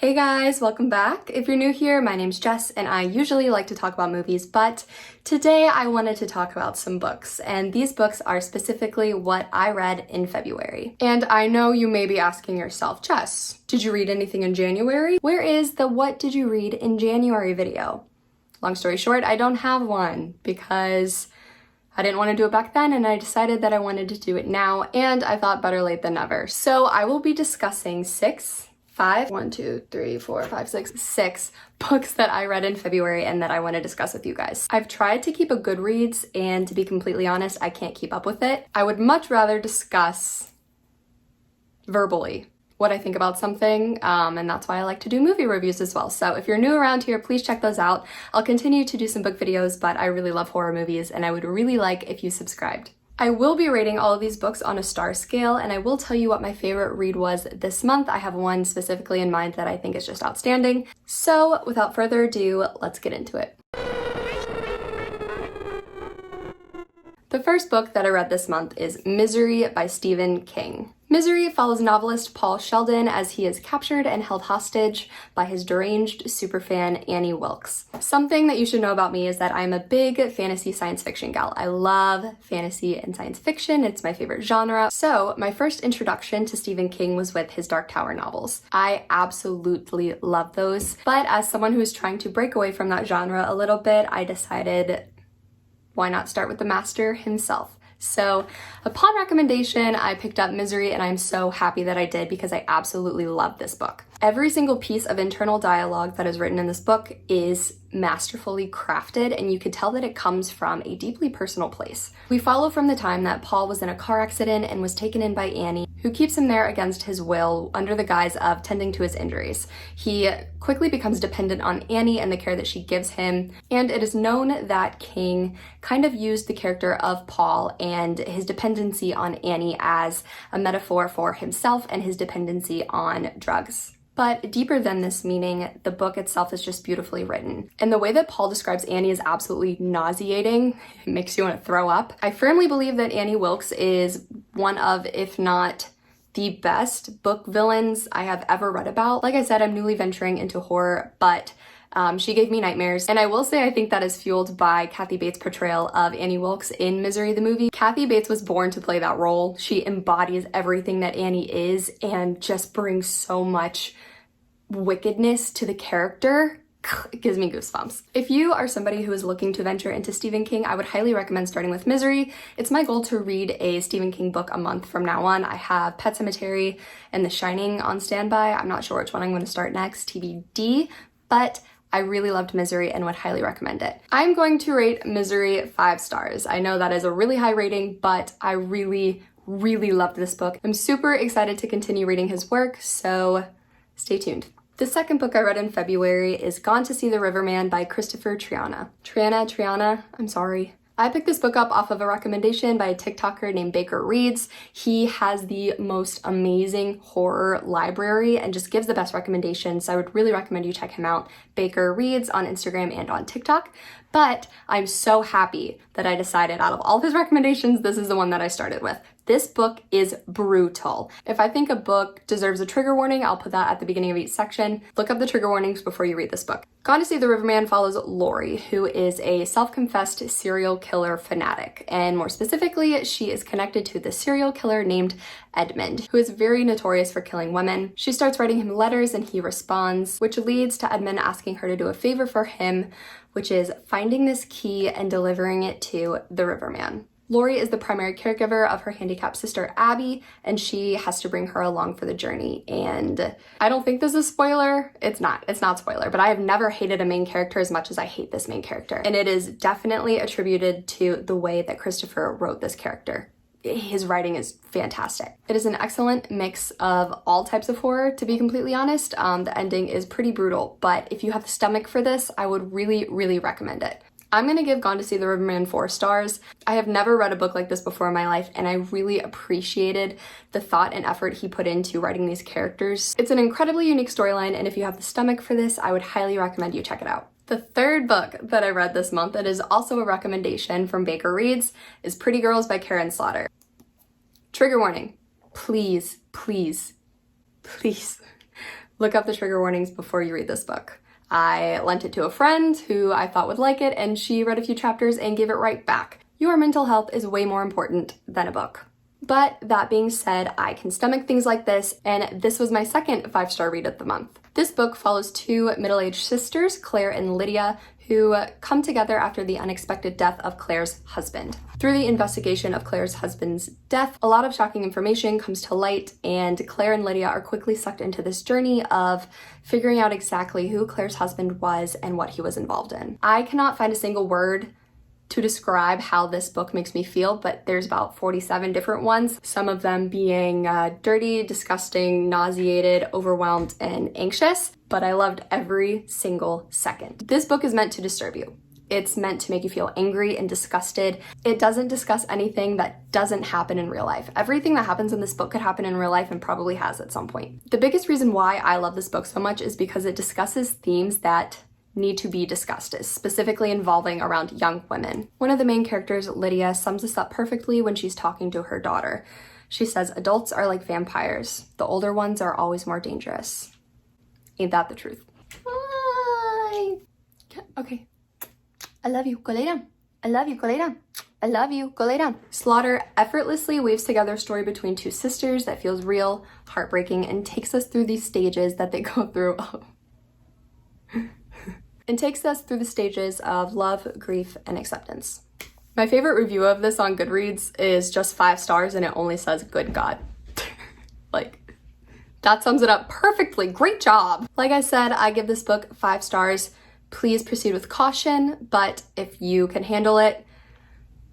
Hey guys, welcome back. If you're new here, my name's Jess and I usually like to talk about movies, but today I wanted to talk about some books, and these books are specifically what I read in February. And I know you may be asking yourself, Jess, did you read anything in January? Where is the what did you read in January video? Long story short, I don't have one because I didn't want to do it back then and I decided that I wanted to do it now, and I thought better late than never. So I will be discussing six books that I read in February and that I want to discuss with you guys. I've tried to keep a Goodreads, and to be completely honest, I can't keep up with it. I would much rather discuss verbally what I think about something, and that's why I like to do movie reviews as well. So if you're new around here, please check those out. I'll continue to do some book videos, but I really love horror movies and I would really like if you subscribed. I will be rating all of these books on a star scale, and I will tell you what my favorite read was this month. I have one specifically in mind that I think is just outstanding. So without further ado, let's get into it. The first book that I read this month is Misery by Stephen King. Misery follows novelist Paul Sheldon as he is captured and held hostage by his deranged superfan Annie Wilkes. Something that you should know about me is that I'm a big fantasy science fiction gal. I love fantasy and science fiction. It's my favorite genre. So my first introduction to Stephen King was with his Dark Tower novels. I absolutely love those. But as someone who's trying to break away from that genre a little bit, I decided, why not start with the master himself? So upon recommendation, I picked up Misery, and I'm so happy that I did because I absolutely love this book. Every single piece of internal dialogue that is written in this book is masterfully crafted, and you could tell that it comes from a deeply personal place. We follow from the time that Paul was in a car accident and was taken in by Annie, who keeps him there against his will under the guise of tending to his injuries. He quickly becomes dependent on Annie and the care that she gives him, and it is known that King kind of used the character of Paul and his dependency on Annie as a metaphor for himself and his dependency on drugs. But deeper than this meaning, the book itself is just beautifully written. And the way that Paul describes Annie is absolutely nauseating. It makes you want to throw up. I firmly believe that Annie Wilkes is one of, if not the best book villains I have ever read about. Like I said, I'm newly venturing into horror, but she gave me nightmares. And I will say I think that is fueled by Kathy Bates' portrayal of Annie Wilkes in Misery the movie. Kathy Bates was born to play that role. She embodies everything that Annie is and just brings so much wickedness to the character. It gives me goosebumps. If you are somebody who is looking to venture into Stephen King, I would highly recommend starting with Misery. It's my goal to read a Stephen King book a month from now on. I have Pet Sematary and The Shining on standby. I'm not sure which one I'm going to start next, TBD, but I really loved Misery and would highly recommend it. I'm going to rate Misery 5 stars. I know that is a really high rating, but I really loved this book. I'm super excited to continue reading his work, so stay tuned. The second book I read in February is Gone to See the Riverman by Christopher Triana. Triana, I'm sorry. I picked this book up off of a recommendation by a TikToker named Baker Reads. He has the most amazing horror library and just gives the best recommendations, so I would really recommend you check him out. Baker Reads on Instagram and on TikTok. But I'm so happy that I decided out of all of his recommendations, this is the one that I started with. This book is brutal. If I think a book deserves a trigger warning, I'll put that at the beginning of each section. Look up the trigger warnings before you read this book. Gone to See the Riverman follows Lori, who is a self-confessed serial killer fanatic. And more specifically, she is connected to the serial killer named Edmund, who is very notorious for killing women. She starts writing him letters and he responds, which leads to Edmund asking her to do a favor for him, which is finding this key and delivering it to the Riverman. Lori is the primary caregiver of her handicapped sister Abby, and she has to bring her along for the journey. And I don't think this is a spoiler. It's not spoiler, but I have never hated a main character as much as I hate this main character. And it is definitely attributed to the way that Christopher wrote this character. His writing is fantastic. It is an excellent mix of all types of horror, to be completely honest. The ending is pretty brutal, but if you have the stomach for this, I would really recommend it. I'm gonna give Gone to See the Riverman 4 stars. I have never read a book like this before in my life, and I really appreciated the thought and effort he put into writing these characters. It's an incredibly unique storyline, and if you have the stomach for this, I would highly recommend you check it out. The third book that I read this month that is also a recommendation from Baker Reads is Pretty Girls by Karen Slaughter. Trigger warning. Please Look up the trigger warnings before you read this book. I lent it to a friend who I thought would like it, and she read a few chapters and gave it right back. Your mental health is way more important than a book. But that being said, I can stomach things like this, and this was my second 5-star read of the month. This book follows two middle-aged sisters, Claire and Lydia, who come together after the unexpected death of Claire's husband. Through the investigation of Claire's husband's death, a lot of shocking information comes to light, and Claire and Lydia are quickly sucked into this journey of figuring out exactly who Claire's husband was and what he was involved in. I cannot find a single word to describe how this book makes me feel, but there's about 47 different ones, some of them being dirty, disgusting, nauseated, overwhelmed, and anxious, but I loved every single second. This book is meant to disturb you. It's meant to make you feel angry and disgusted. It doesn't discuss anything that doesn't happen in real life. Everything that happens in this book could happen in real life and probably has at some point. The biggest reason why I love this book so much is because it discusses themes that need to be discussed, specifically involving around young women. One of the main characters, Lydia, sums this up perfectly when she's talking to her daughter. She says, "Adults are like vampires. The older ones are always more dangerous." Ain't that the truth? Okay. I love you. Go lay down. I love you. Go lay down. I love you. Go lay down. Slaughter effortlessly weaves together a story between two sisters that feels real, heartbreaking, and takes us through these stages that they go through. And takes us through the stages of love, grief, and acceptance. My favorite review of this on Goodreads is just 5 stars and it only says, "Good God." Like, that sums it up perfectly. Great job. Like I said, I give this book 5 stars. Please proceed with caution, but if you can handle it,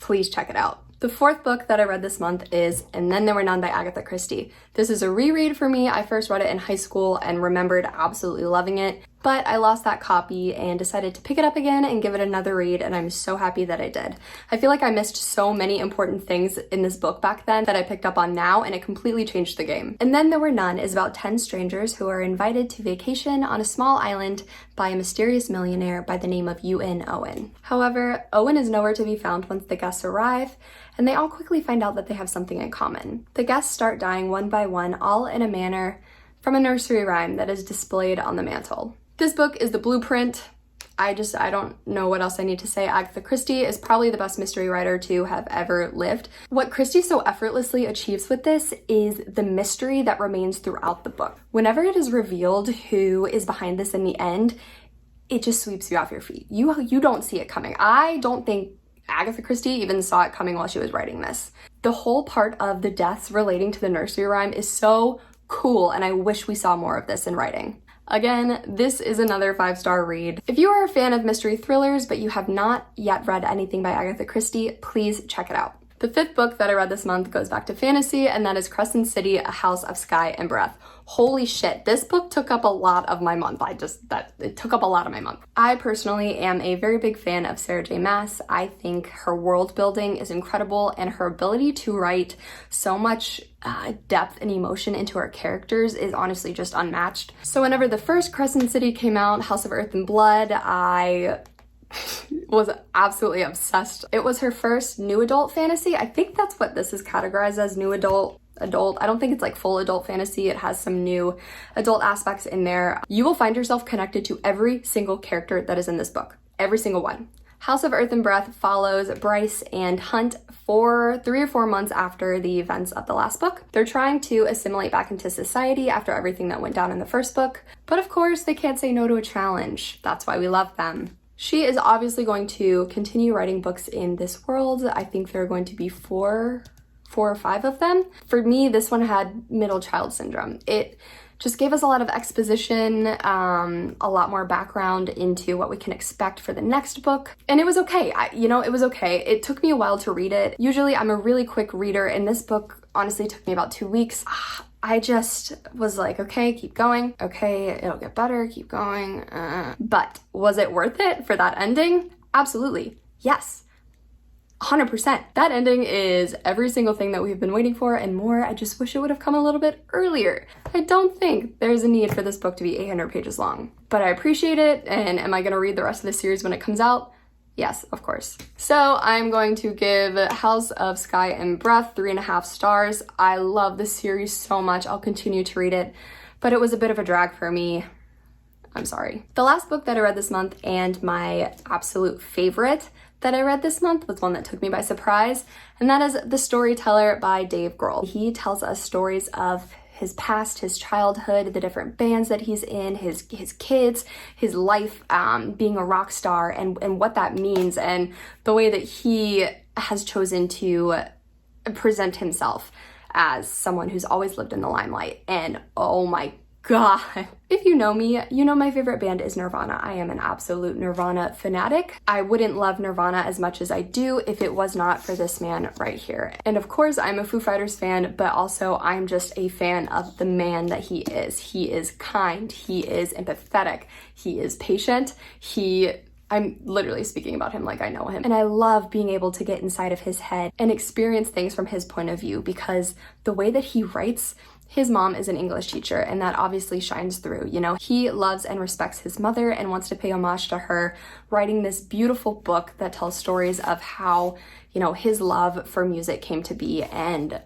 please check it out. The fourth book that I read this month is And Then There Were None by Agatha Christie. This is a reread for me. I first read it in high school and remembered absolutely loving it, but I lost that copy and decided to pick it up again and give it another read, and I'm so happy that I did. I feel like I missed so many important things in this book back then that I picked up on now, and it completely changed the game. And Then There Were None is about 10 strangers who are invited to vacation on a small island by a mysterious millionaire by the name of UN Owen. However, Owen is nowhere to be found once the guests arrive, and they all quickly find out that they have something in common. The guests start dying one by one, all in a manner from a nursery rhyme that is displayed on the mantle. This book is the blueprint. I don't know what else I need to say. Agatha Christie is probably the best mystery writer to have ever lived. What Christie so effortlessly achieves with this is the mystery that remains throughout the book. Whenever it is revealed who is behind this in the end, it just sweeps you off your feet. You don't see it coming. I don't think Agatha Christie even saw it coming while she was writing this. The whole part of the deaths relating to the nursery rhyme is so cool, and I wish we saw more of this in writing. Again, this is another 5-star read. If you are a fan of mystery thrillers, but you have not yet read anything by Agatha Christie, please check it out. The 5th book that I read this month goes back to fantasy, and that is Crescent City, A House of Sky and Breath. Holy shit, this book took up a lot of my month. It took up a lot of my month. I personally am a very big fan of Sarah J. Maas. I think her world building is incredible, and her ability to write so much depth and emotion into her characters is honestly just unmatched. So whenever the first Crescent City came out, House of Earth and Blood, I was absolutely obsessed. It was her first new adult fantasy. I think that's what this is categorized as, new adult. I don't think it's like full adult fantasy. It has some new adult aspects in there. You will find yourself connected to every single character that is in this book. Every single one. House of Earth and Breath follows Bryce and Hunt for 3 or 4 months after the events of the last book. They're trying to assimilate back into society after everything that went down in the first book. But of course, they can't say no to a challenge. That's why we love them. She is obviously going to continue writing books in this world. I think there are going to be 4 or 5 of them. For me, this one had middle child syndrome. It just gave us a lot of exposition, a lot more background into what we can expect for the next book. And it was okay. It was okay. It took me a while to read it. Usually I'm a really quick reader, and this book honestly took me about 2 weeks. I just was like, okay, keep going. Okay, it'll get better, keep going. But was it worth it for that ending? Absolutely. Yes. 100%. That ending is every single thing that we've been waiting for and more. I just wish it would have come a little bit earlier. I don't think there's a need for this book to be 800 pages long, but I appreciate it. And am I going to read the rest of the series when it comes out? Yes, of course. So I'm going to give House of Sky and Breath 3.5 stars. I love this series so much. I'll continue to read it. But but it was a bit of a drag for me. I'm sorry. The last book that I read this month, and my absolute favorite that I read this month, was one that took me by surprise, and that is The Storyteller by Dave Grohl. He tells us stories of his past, his childhood, the different bands that he's in, his kids, his life being a rock star, and what that means, and the way that he has chosen to present himself as someone who's always lived in the limelight. And oh my God. If you know me, you know my favorite band is Nirvana. I am an absolute Nirvana fanatic. I wouldn't love Nirvana as much as I do if it was not for this man right here. And of course, I'm a Foo Fighters fan, but also I'm just a fan of the man that he is. He is kind, he is empathetic, he is patient, I'm literally speaking about him like I know him. And I love being able to get inside of his head and experience things from his point of view, because the way that he writes, his mom is an English teacher, and that obviously shines through. You know, he loves and respects his mother and wants to pay homage to her, writing this beautiful book that tells stories of how, you know, his love for music came to be. And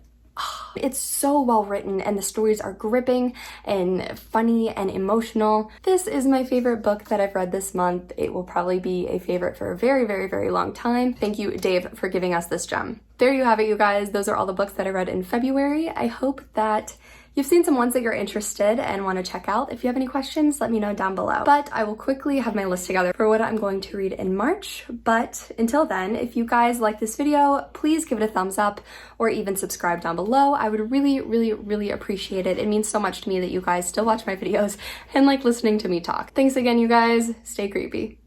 it's so well written, and the stories are gripping and funny and emotional. This is my favorite book that I've read this month. It will probably be a favorite for a very, very, very long time. Thank you, Dave, for giving us this gem. There you have it, you guys. Those are all the books that I read in February. I hope that you've seen some ones that you're interested and want to check out. If you have any questions, let me know down below. But I will quickly have my list together for what I'm going to read in March. But until then, if you guys like this video, please give it a thumbs up or even subscribe down below. I would really, really, really appreciate it. It means so much to me that you guys still watch my videos and like listening to me talk. Thanks again, you guys. Stay creepy.